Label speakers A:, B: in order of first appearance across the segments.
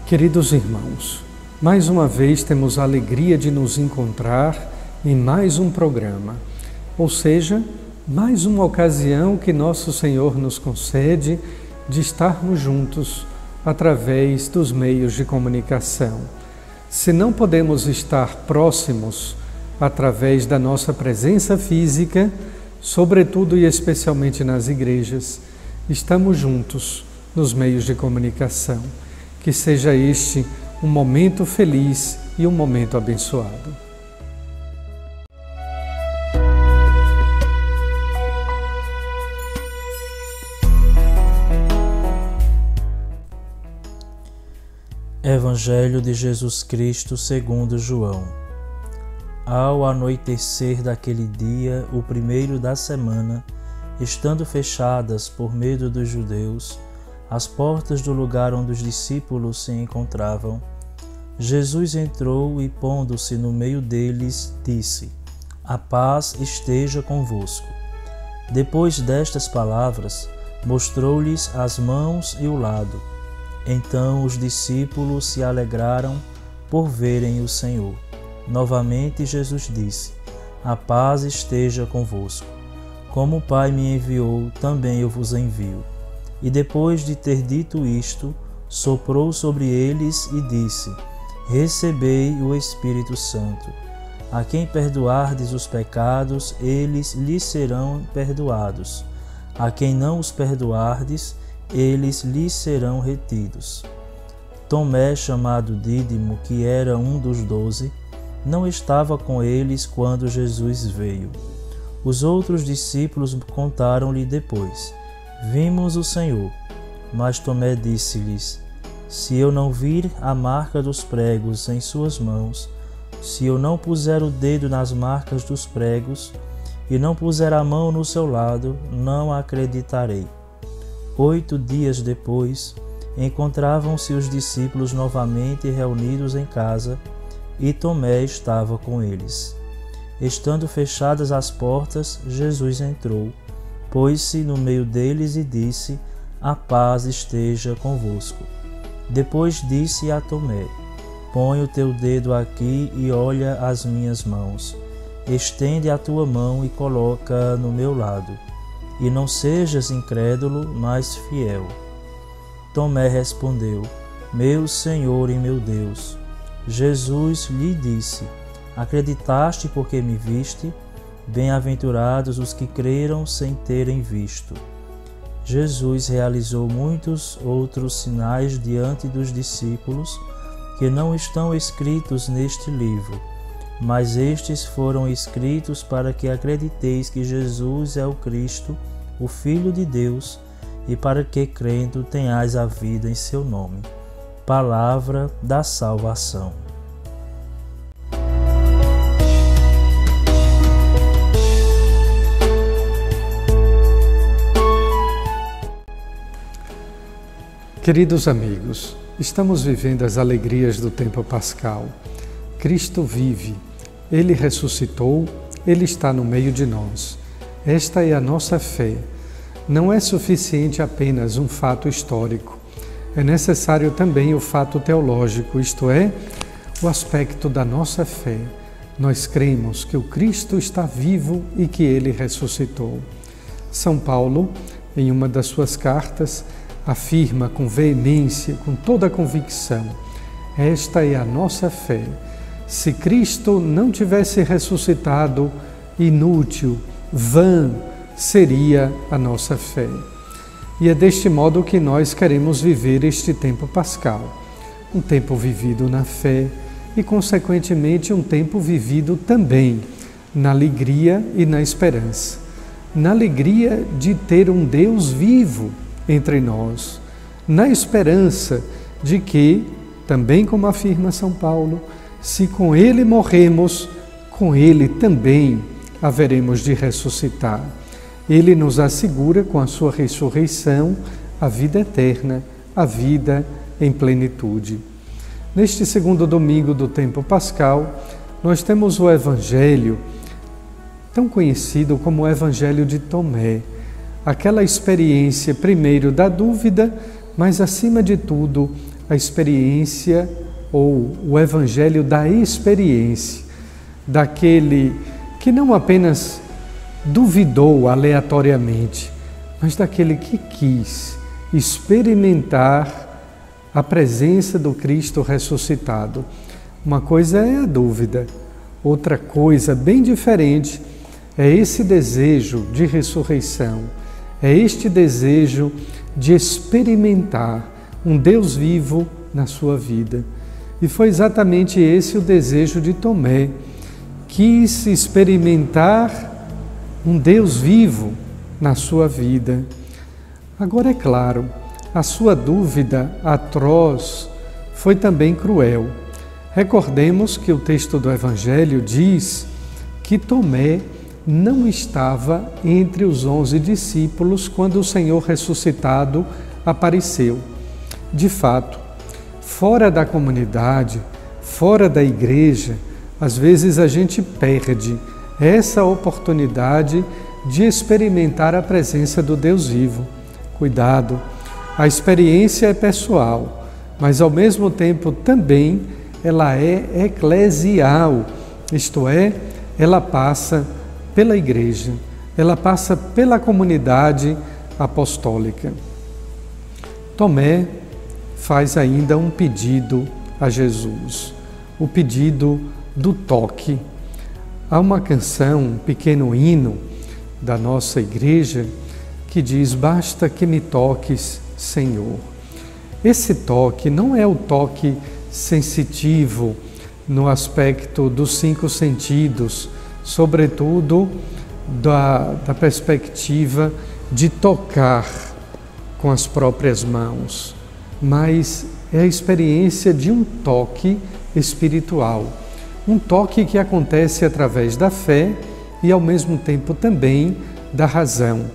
A: Queridos irmãos, mais uma vez temos a alegria de nos encontrar em mais um programa, ou seja, mais uma ocasião que Nosso Senhor nos concede de estarmos juntos através dos meios de comunicação. Se não podemos estar próximos através da nossa presença física, sobretudo e especialmente nas igrejas, estamos juntos nos meios de comunicação. Que seja este um momento feliz e um momento abençoado.
B: Evangelho de Jesus Cristo segundo João. Ao anoitecer daquele dia, o primeiro da semana, estando fechadas por medo dos judeus, as portas do lugar onde os discípulos se encontravam, Jesus entrou e, pondo-se no meio deles, disse: A paz esteja convosco. Depois destas palavras, mostrou-lhes as mãos e o lado. Então os discípulos se alegraram por verem o Senhor. Novamente Jesus disse: A paz esteja convosco. Como o Pai me enviou, também eu vos envio. E depois de ter dito isto, soprou sobre eles e disse: Recebei o Espírito Santo. A quem perdoardes os pecados, eles lhes serão perdoados. A quem não os perdoardes, eles lhes serão retidos. Tomé, chamado Dídimo, que era um dos 12, não estava com eles quando Jesus veio. Os outros discípulos contaram-lhe depois: Vimos o Senhor. Mas Tomé disse-lhes: Se eu não vir a marca dos pregos em suas mãos, se eu não puser o dedo nas marcas dos pregos e não puser a mão no seu lado, não acreditarei. 8 dias depois, encontravam-se os discípulos novamente reunidos em casa, e Tomé estava com eles. Estando fechadas as portas, Jesus entrou, pôs-se no meio deles e disse: A paz esteja convosco. Depois disse a Tomé: Põe o teu dedo aqui e olha as minhas mãos. Estende a tua mão e coloca no meu lado. E não sejas incrédulo, mas fiel. Tomé respondeu: Meu Senhor e meu Deus. Jesus lhe disse: Acreditaste porque me viste? Bem-aventurados os que creram sem terem visto. Jesus realizou muitos outros sinais diante dos discípulos que não estão escritos neste livro, mas estes foram escritos para que acrediteis que Jesus é o Cristo, o Filho de Deus, e para que, crendo, tenhais a vida em seu nome. Palavra da salvação.
A: Queridos amigos, estamos vivendo as alegrias do tempo pascal. Cristo vive, Ele ressuscitou, Ele está no meio de nós. Esta é a nossa fé. Não é suficiente apenas um fato histórico. É necessário também o fato teológico, isto é, o aspecto da nossa fé. Nós cremos que o Cristo está vivo e que Ele ressuscitou. São Paulo, em uma das suas cartas, afirma com veemência, com toda a convicção: esta é a nossa fé. Se Cristo não tivesse ressuscitado, inútil, vã seria a nossa fé. E é deste modo que nós queremos viver este tempo pascal. Um tempo vivido na fé e, consequentemente, um tempo vivido também na alegria e na esperança. Na alegria de ter um Deus vivo entre nós, na esperança de que, também como afirma São Paulo, se com Ele morremos, com Ele também haveremos de ressuscitar. Ele nos assegura com a sua ressurreição a vida eterna, a vida em plenitude. Neste segundo domingo do tempo pascal, nós temos o Evangelho, tão conhecido como o Evangelho de Tomé, aquela experiência primeiro da dúvida, mas acima de tudo a experiência ou o evangelho da experiência, daquele que não apenas duvidou aleatoriamente, mas daquele que quis experimentar a presença do Cristo ressuscitado. Uma coisa é a dúvida, outra coisa bem diferente é esse desejo de ressurreição, é este desejo de experimentar um Deus vivo na sua vida. E foi exatamente esse o desejo de Tomé. Quis experimentar um Deus vivo na sua vida. Agora, é claro, a sua dúvida atroz foi também cruel. Recordemos que o texto do Evangelho diz que Tomé não estava entre os 11 discípulos quando o Senhor ressuscitado apareceu. De fato, fora da comunidade, fora da igreja, às vezes a gente perde essa oportunidade de experimentar a presença do Deus vivo. Cuidado, a experiência é pessoal, mas ao mesmo tempo também ela é eclesial, isto é, ela passa pela igreja, ela passa pela comunidade apostólica. Tomé faz ainda um pedido a Jesus, o pedido do toque. Há uma canção, um pequeno hino da nossa igreja que diz: basta que me toques, Senhor. Esse toque não é o toque sensitivo no aspecto dos 5 sentidos, sobretudo da perspectiva de tocar com as próprias mãos, mas é a experiência de um toque espiritual, um toque que acontece através da fé e ao mesmo tempo também da razão.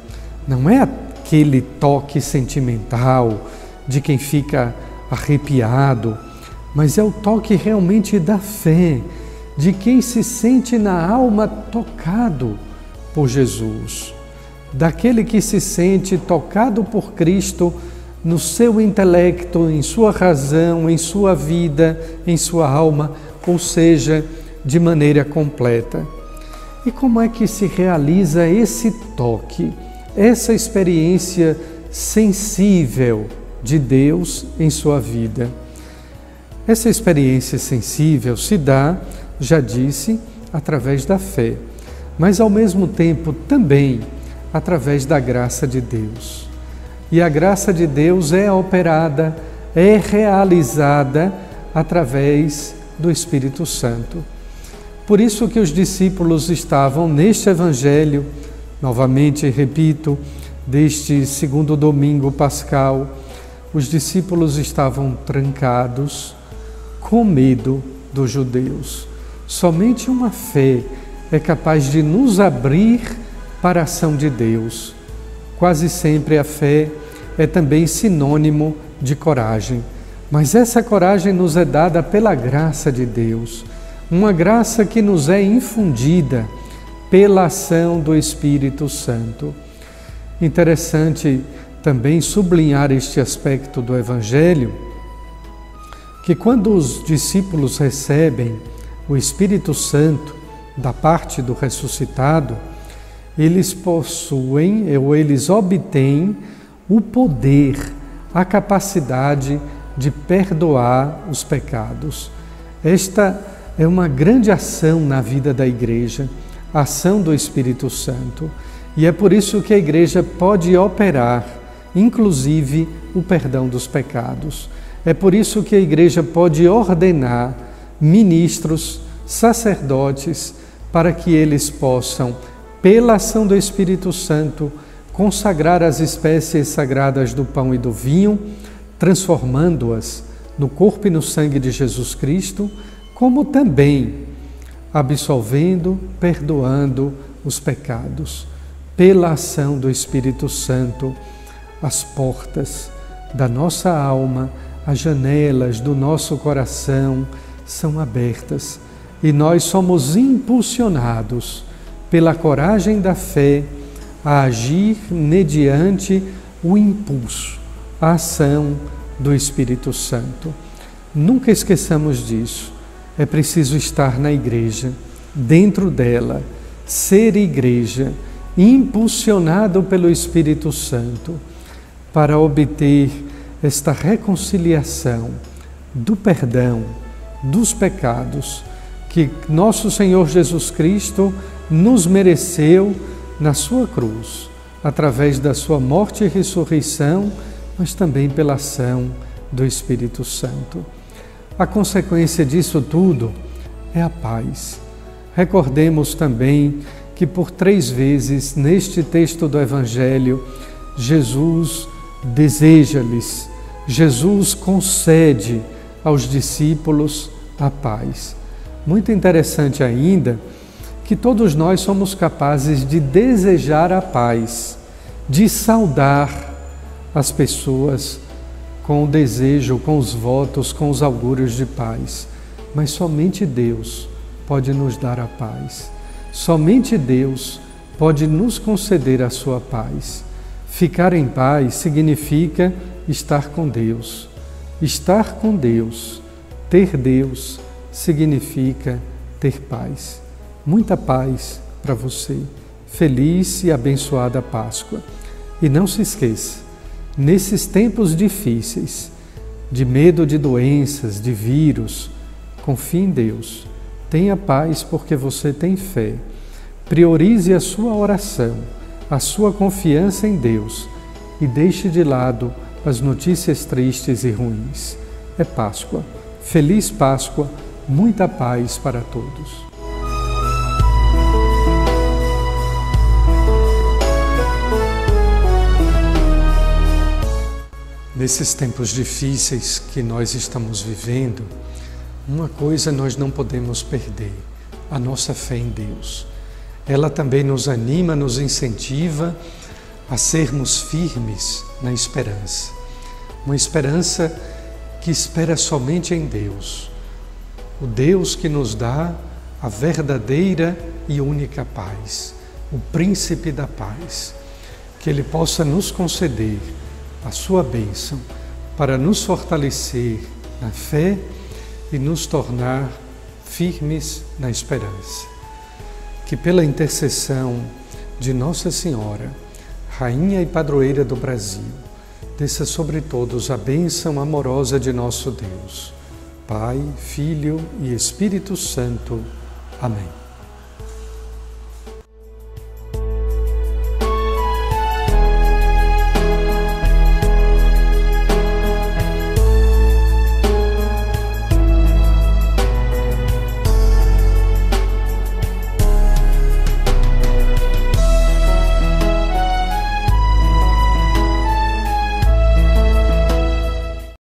A: Não é aquele toque sentimental de quem fica arrepiado, mas é o toque realmente da fé, de quem se sente na alma tocado por Jesus, daquele que se sente tocado por Cristo no seu intelecto, em sua razão, em sua vida, em sua alma, ou seja, de maneira completa. E como é que se realiza esse toque, essa experiência sensível de Deus em sua vida? Essa experiência sensível se dá, já disse, através da fé, mas ao mesmo tempo também através da graça de Deus. E a graça de Deus é operada, é realizada através do Espírito Santo. Por isso que os discípulos estavam neste Evangelho, novamente repito, deste segundo domingo pascal, os discípulos estavam trancados com medo dos judeus. Somente uma fé é capaz de nos abrir para a ação de Deus. Quase sempre a fé é também sinônimo de coragem, mas essa coragem nos é dada pela graça de Deus, uma graça que nos é infundida pela ação do Espírito Santo. Interessante também sublinhar este aspecto do Evangelho, que quando os discípulos recebem o Espírito Santo da parte do ressuscitado, eles possuem ou eles obtêm o poder, a capacidade de perdoar os pecados. Esta é uma grande ação na vida da igreja, a ação do Espírito Santo. E é por isso que a igreja pode operar, inclusive, o perdão dos pecados. É por isso que a igreja pode ordenar ministros, sacerdotes, para que eles possam, pela ação do Espírito Santo, consagrar as espécies sagradas do pão e do vinho, transformando-as no corpo e no sangue de Jesus Cristo, como também absolvendo, perdoando os pecados. Pela ação do Espírito Santo, as portas da nossa alma, as janelas do nosso coração são abertas e nós somos impulsionados pela coragem da fé a agir mediante o impulso, a ação do Espírito Santo. Nunca esqueçamos disso. É preciso estar na igreja, dentro dela, ser igreja, impulsionado pelo Espírito Santo, para obter esta reconciliação do perdão dos pecados que nosso Senhor Jesus Cristo nos mereceu na sua cruz, através da sua morte e ressurreição, mas também pela ação do Espírito Santo. A consequência disso tudo é a paz. Recordemos também que por 3 vezes neste texto do Evangelho, Jesus deseja-lhes, Jesus concede aos discípulos a paz. Muito interessante ainda que todos nós somos capazes de desejar a paz, de saudar as pessoas com o desejo, com os votos, com os augúrios de paz. Mas somente Deus pode nos dar a paz. Somente Deus pode nos conceder a sua paz. Ficar em paz significa estar com Deus. Estar com Deus, ter Deus, significa ter paz. Muita paz para você. Feliz e abençoada Páscoa. E não se esqueça, nesses tempos difíceis, de medo de doenças, de vírus, confie em Deus. Tenha paz porque você tem fé. Priorize a sua oração, a sua confiança em Deus e deixe de lado as notícias tristes e ruins. É Páscoa. Feliz Páscoa, muita paz para todos. Nesses tempos difíceis que nós estamos vivendo, uma coisa nós não podemos perder: a nossa fé em Deus. Ela também nos anima, nos incentiva a sermos firmes na esperança. Uma esperança que espera somente em Deus. O Deus que nos dá a verdadeira e única paz, o Príncipe da Paz. Que Ele possa nos conceder a sua bênção para nos fortalecer na fé e nos tornar firmes na esperança. Que pela intercessão de Nossa Senhora, Rainha e Padroeira do Brasil, desça sobre todos a bênção amorosa de nosso Deus, Pai, Filho e Espírito Santo. Amém.